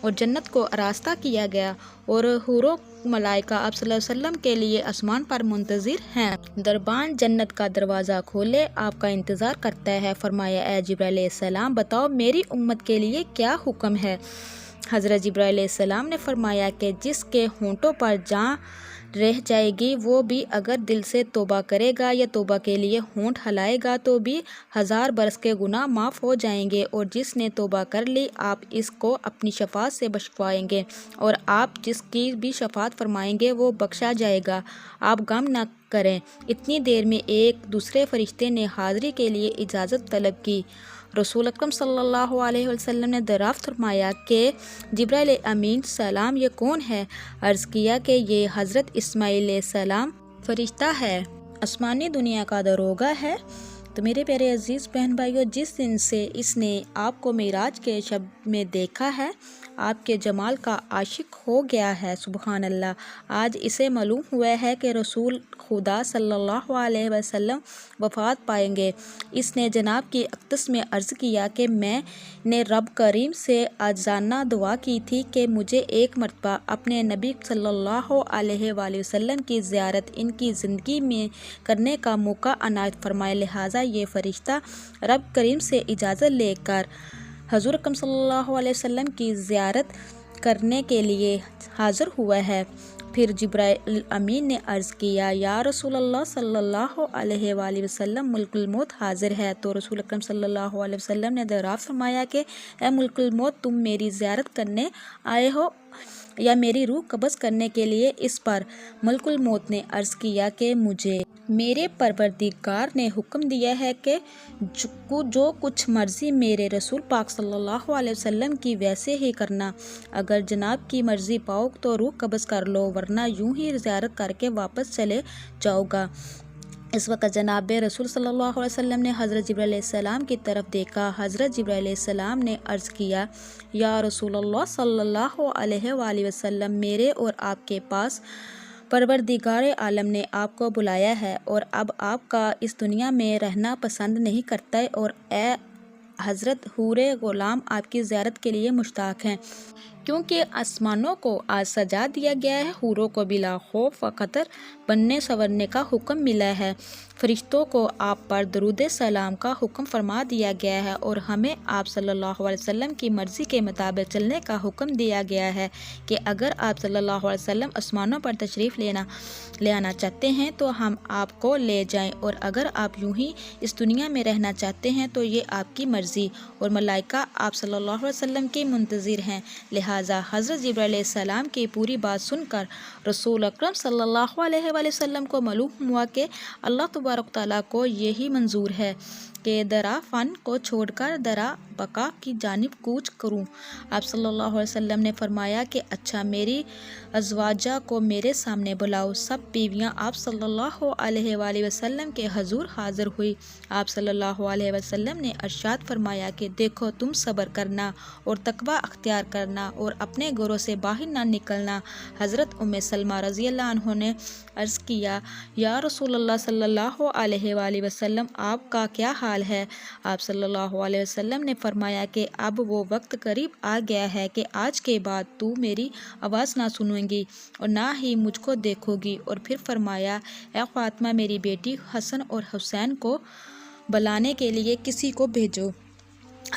اور جنت کو آراستہ کیا گیا اور حور و ملائکہ آپ صلی اللہ علیہ وسلم کے لیے آسمان پر منتظر ہیں۔ دربان جنت کا دروازہ کھولے آپ کا انتظار کرتا ہے۔ فرمایا اے جبرائیل علیہ السلام بتاؤ میری امت کے لیے کیا حکم ہے؟ حضرت جبرائیل علیہ السلام نے فرمایا کہ جس کے ہونٹوں پر جان رہ جائے گی وہ بھی اگر دل سے توبہ کرے گا یا توبہ کے لیے ہونٹ ہلائے گا تو بھی 1000 برس کے گناہ معاف ہو جائیں گے، اور جس نے توبہ کر لی آپ اس کو اپنی شفاعت سے بخشوائیں گے، اور آپ جس کی بھی شفاعت فرمائیں گے وہ بخشا جائے گا۔ آپ غم نہ کریں۔ اتنی دیر میں ایک دوسرے فرشتے نے حاضری کے لیے اجازت طلب کی۔ رسول اکرم صلی اللہ علیہ وسلم نے دریافت فرمایا کہ جبرائیل امین سلام یہ کون ہے؟ عرض کیا کہ یہ حضرت اسماعیل علیہ السلام فرشتہ ہے، آسمانی دنیا کا داروغہ ہے۔ تو میرے پیارے عزیز بہن بھائیوں، جس دن سے اس نے آپ کو معراج کے شب میں دیکھا ہے، آپ کے جمال کا عاشق ہو گیا ہے، سبحان اللہ، آج اسے معلوم ہوا ہے کہ رسول خدا صلی اللہ علیہ وسلم وفات پائیں گے۔ اس نے جناب کی اقدس میں عرض کیا کہ میں نے رب کریم سے عاجزانہ دعا کی تھی کہ مجھے ایک مرتبہ اپنے نبی صلی اللہ علیہ وآلہ وسلم کی زیارت ان کی زندگی میں کرنے کا موقع عنایت فرمائے، لہٰذا یہ فرشتہ رب کریم سے اجازت لے کر حضور اکرم صلی اللہ علیہ وسلم کی زیارت کرنے کے لیے حاضر ہوا ہے۔ پھر جبرائیل امین نے عرض کیا یا رسول اللہ صلی اللہ علیہ وآلہ وسلم ملک الموت حاضر ہے، تو رسول اکرم صلی اللہ علیہ وسلم نے دریافت فرمایا کہ اے ملک الموت تم میری زیارت کرنے آئے ہو یا میری روح قبض کرنے کے لیے؟ اس پر ملک الموت نے عرض کیا کہ مجھے میرے پروردگار نے حکم دیا ہے کہ جو کچھ مرضی میرے رسول پاک صلی اللہ علیہ وسلم کی ویسے ہی کرنا، اگر جناب کی مرضی پاؤ تو روح قبض کر لو ورنہ یوں ہی زیارت کر کے واپس چلے جاؤ گا۔ اس وقت جناب رسول صلی اللہ علیہ وسلم نے حضرت جبرائیل علیہ السلام کی طرف دیکھا۔ حضرت جبرائیل علیہ السلام نے عرض کیا یا رسول اللہ صلی اللہ علیہ وآلہ وسلم میرے اور آپ کے پاس پروردگار عالم نے آپ کو بلایا ہے اور اب آپ کا اس دنیا میں رہنا پسند نہیں کرتا، اور اے حضرت حور غلام آپ کی زیارت کے لیے مشتاق ہیں، کیونکہ آسمانوں کو آج سجا دیا گیا ہے، حوروں کو بلا خوف و خطر بننے سنورنے کا حکم ملا ہے، فرشتوں کو آپ پر درود سلام کا حکم فرما دیا گیا ہے، اور ہمیں آپ صلی اللہ علیہ وسلم کی مرضی کے مطابق چلنے کا حکم دیا گیا ہے کہ اگر آپ صلی اللہ علیہ وسلم آسمانوں پر تشریف لے آنا چاہتے ہیں تو ہم آپ کو لے جائیں، اور اگر آپ یوں ہی اس دنیا میں رہنا چاہتے ہیں تو یہ آپ کی مرضی، اور ملائکہ آپ صلی اللہ علیہ وسلم کے منتظر ہیں۔ لہٰذا حضرت جبرائیل علیہ السلام کی پوری بات سن کر رسول اکرم صلی اللہ علیہ وآلہ وسلم کو معلوم ہوا کہ اللہ تبارک تعالیٰ کو یہی منظور ہے کہ درا فن کو چھوڑ کر درا بقا کی جانب کوچ کروں۔ آپ صلی اللہ علیہ وسلم نے فرمایا کہ اچھا میری ازواجہ کو میرے سامنے بلاؤ۔ سب بیویاں آپ صلی اللہ علیہ وآلہ وسلم کے حضور حاضر ہوئی۔ آپ صلی اللہ علیہ وسلم نے ارشاد فرمایا کہ دیکھو تم صبر کرنا اور تقوی اختیار کرنا اور اپنے گھروں سے باہر نہ نکلنا۔ حضرت ام سلمہ رضی اللہ عنہ نے عرض کیا یا رسول اللہ صلی اللہ علیہ وآلہ وسلم آپ کا کیا حال ہے؟ آپ صلی اللہ علیہ وسلم نے فرمایا کہ اب وہ وقت قریب آ گیا ہے کہ آج کے بعد تو میری آواز نہ سنیں گی اور نہ ہی مجھ کو دیکھو گی، اور پھر فرمایا اے فاطمہ میری بیٹی حسن اور حسین کو بلانے کے لیے کسی کو بھیجو۔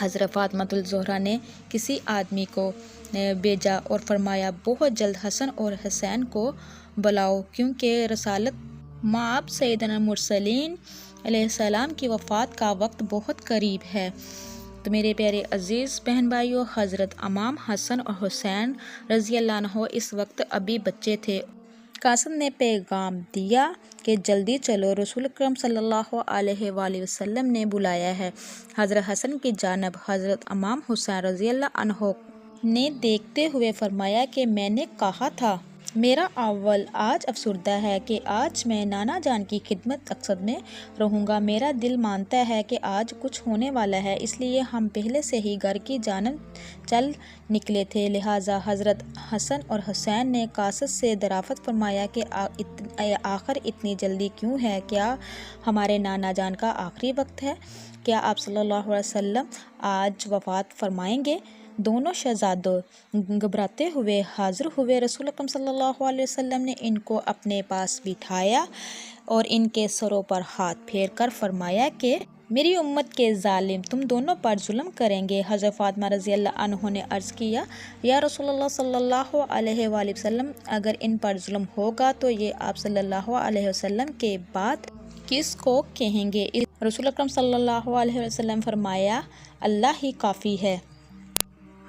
حضرت فاطمہ الزہرا نے کسی آدمی کو بھیجا اور فرمایا بہت جلد حسن اور حسین کو بلاؤ، کیونکہ رسالت مآب سیدنا المرسلین علیہ السلام کی وفات کا وقت بہت قریب ہے۔ تو میرے پیارے عزیز بہن بھائیوں، حضرت امام حسن اور حسین رضی اللہ عنہ اس وقت ابھی بچے تھے۔ قاصد نے پیغام دیا کہ جلدی چلو، رسول اکرم صلی اللہ علیہ وآلہ وسلم نے بلایا ہے۔ حضرت حسن کی جانب حضرت امام حسین رضی اللہ عنہ نے دیکھتے ہوئے فرمایا کہ میں نے کہا تھا میرا اول آج افسردہ ہے کہ آج میں نانا جان کی خدمت اقصد میں رہوں گا، میرا دل مانتا ہے کہ آج کچھ ہونے والا ہے، اس لیے ہم پہلے سے ہی گھر کی جانب چل نکلے تھے۔ لہٰذا حضرت حسن اور حسین نے قاصد سے دریافت فرمایا کہ آخر اتنی جلدی کیوں ہے؟ کیا ہمارے نانا جان کا آخری وقت ہے؟ کیا آپ صلی اللہ علیہ وسلم آج وفات فرمائیں گے؟ دونوں شہزادوں گھبراتے ہوئے حاضر ہوئے۔ رسول اکرم صلی اللہ علیہ وسلم نے ان کو اپنے پاس بٹھایا اور ان کے سروں پر ہاتھ پھیر کر فرمایا کہ میری امت کے ظالم تم دونوں پر ظلم کریں گے۔ حضرت فاطمہ رضی اللہ عنہ نے عرض کیا یا رسول اللہ صلی اللہ علیہ وآلہ وسلم، اگر ان پر ظلم ہوگا تو یہ آپ صلی اللہ علیہ وسلم کے بعد کس کو کہیں گے؟ رسول اکرم صلی اللہ علیہ وسلم فرمایا اللہ ہی کافی ہے۔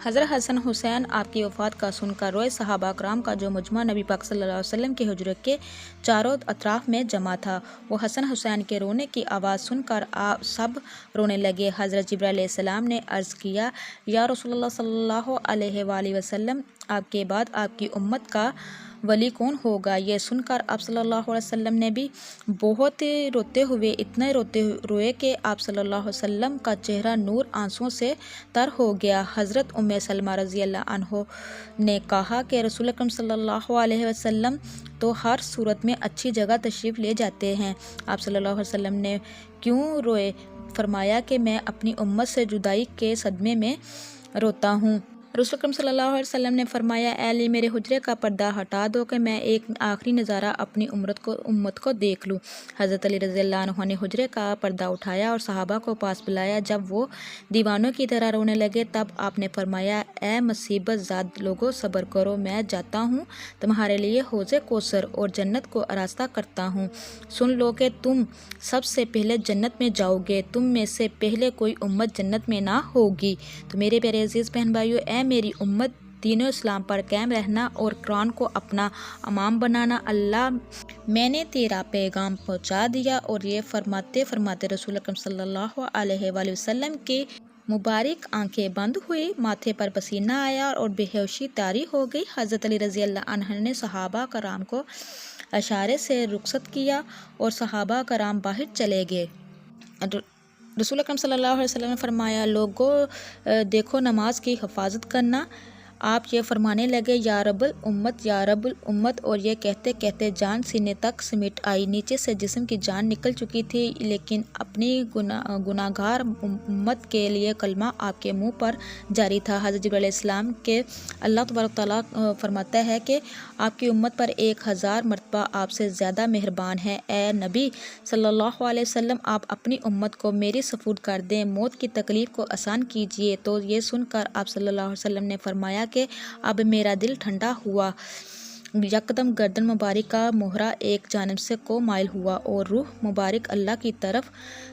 حضرت حسن حسین آپ کی وفات کا سن کر روئے۔ صحابہ کرام کا جو مجمع نبی پاک صلی اللہ علیہ وسلم کے حجرے کے چاروں اطراف میں جمع تھا، وہ حسن حسین کے رونے کی آواز سن کر آپ سب رونے لگے۔ حضرت جبرائیل علیہ السلام نے عرض کیا یا رسول اللہ صلی اللہ علیہ وآلہ وسلم، آپ کے بعد آپ کی امت کا ولی کون ہوگا؟ یہ سن کر آپ صلی اللہ علیہ وسلم نے بھی بہت روتے ہوئے اتنے روئے کہ آپ صلی اللہ علیہ وسلم کا چہرہ نور آنسوؤں سے تر ہو گیا۔ حضرت ام سلمہ رضی اللہ عنہ نے کہا کہ رسول اکرم صلی اللہ علیہ وسلم تو ہر صورت میں اچھی جگہ تشریف لے جاتے ہیں، آپ صلی اللہ علیہ وسلم نے کیوں روئے؟ فرمایا کہ میں اپنی امت سے جدائی کے صدمے میں روتا ہوں۔ رسول اکرم صلی اللہ علیہ وسلم نے فرمایا اے علی، میرے حجرے کا پردہ ہٹا دو کہ میں ایک آخری نظارہ اپنی امت کو دیکھ لوں۔ حضرت علی رضی اللہ عنہ نے حجرے کا پردہ اٹھایا اور صحابہ کو پاس بلایا۔ جب وہ دیوانوں کی طرح رونے لگے تب آپ نے فرمایا اے مصیبت زاد لوگو، صبر کرو، میں جاتا ہوں تمہارے لیے حوض کوثر اور جنت کو آراستہ کرتا ہوں۔ سن لو کہ تم سب سے پہلے جنت میں جاؤ گے، تم میں سے پہلے کوئی امت جنت میں نہ ہوگی۔ تو میرے پیارے عزیز بہن بھائیو، اے میری امت، دین و اسلام پر قائم رہنا اور قرآن کو اپنا امام بنانا۔ اللہ میں نے تیرا پیغام پہنچا دیا۔ اور یہ فرماتے فرماتے رسول اکرم صلی اللہ علیہ وآلہ وسلم کی مبارک آنکھیں بند ہوئی، ماتھے پر پسینہ آیا اور بے ہوشی طاری ہو گئی۔ حضرت علی رضی اللہ عنہ نے صحابہ کرام کو اشارے سے رخصت کیا اور صحابہ کرام باہر چلے گئے۔ رسول اکرم صلی اللہ علیہ وسلم نے فرمایا لوگو دیکھو نماز کی حفاظت کرنا۔ آپ یہ فرمانے لگے یا رب الامت یا رب الامت، اور یہ کہتے کہتے جان سینے تک سمٹ آئی۔ نیچے سے جسم کی جان نکل چکی تھی، لیکن اپنی گناہگار امت کے لیے کلمہ آپ کے منہ پر جاری تھا۔ حضرت جبرائیل علیہ السلام کے اللہ تبارک تعالیٰ فرماتا ہے کہ آپ کی امت پر 1000 مرتبہ آپ سے زیادہ مہربان ہے۔ اے نبی صلی اللہ علیہ وسلم، آپ اپنی امت کو میری سپرد کر دیں، موت کی تکلیف کو آسان کیجیے۔ تو یہ سن کر آپ صلی اللہ علیہ وسلم نے فرمایا کہ اب میرا دل ٹھنڈا ہوا۔ یکدم گردن مبارک کا مہرہ ایک جانب سے کو مائل ہوا اور روح مبارک اللہ کی طرف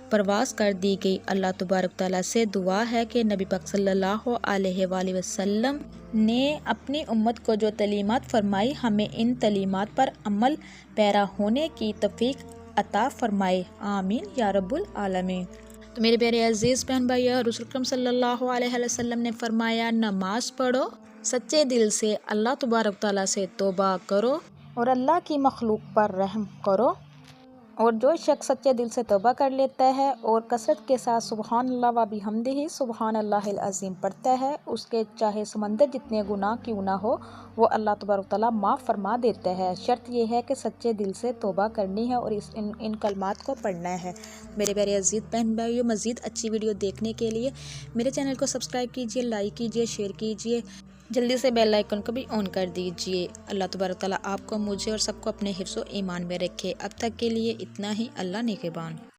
پرواز کر دی گئی۔ اللہ تبارک تعالیٰ سے دعا ہے کہ نبی پاک صلی اللہ علیہ وآلہ وسلم نے اپنی امت کو جو تعلیمات فرمائی، ہمیں ان تعلیمات پر عمل پیرا ہونے کی توفیق عطا فرمائے، آمین یا رب العالمین۔ تو میرے پیارے عزیز بہن بھائیو، رسول اکرم صلی اللہ علیہ وسلم نے فرمایا نماز پڑھو، سچے دل سے اللہ تبارک تعالیٰ سے توبہ کرو اور اللہ کی مخلوق پر رحم کرو۔ اور جو شخص سچے دل سے توبہ کر لیتا ہے اور کثرت کے ساتھ سبحان اللہ و بحمدہ سبحان اللہ العظیم پڑھتا ہے، اس کے چاہے سمندر جتنے گناہ کیوں نہ ہو وہ اللہ تبارک تعالیٰ معاف فرما دیتا ہے۔ شرط یہ ہے کہ سچے دل سے توبہ کرنی ہے اور ان کلمات کو پڑھنا ہے۔ میرے پیارے عزیز بہن بھائیو، مزید اچھی ویڈیو دیکھنے کے لیے میرے چینل کو سبسکرائب کیجیے، لائک کیجیے، شیئر کیجیے، جلدی سے بیل آئیکن کو بھی آن کر دیجیے۔ اللہ تبارک تعالیٰ آپ کو، مجھے اور سب کو اپنے حفظ و ایمان میں رکھے۔ اب تک کے لیے اتنا ہی، اللہ نگہبان۔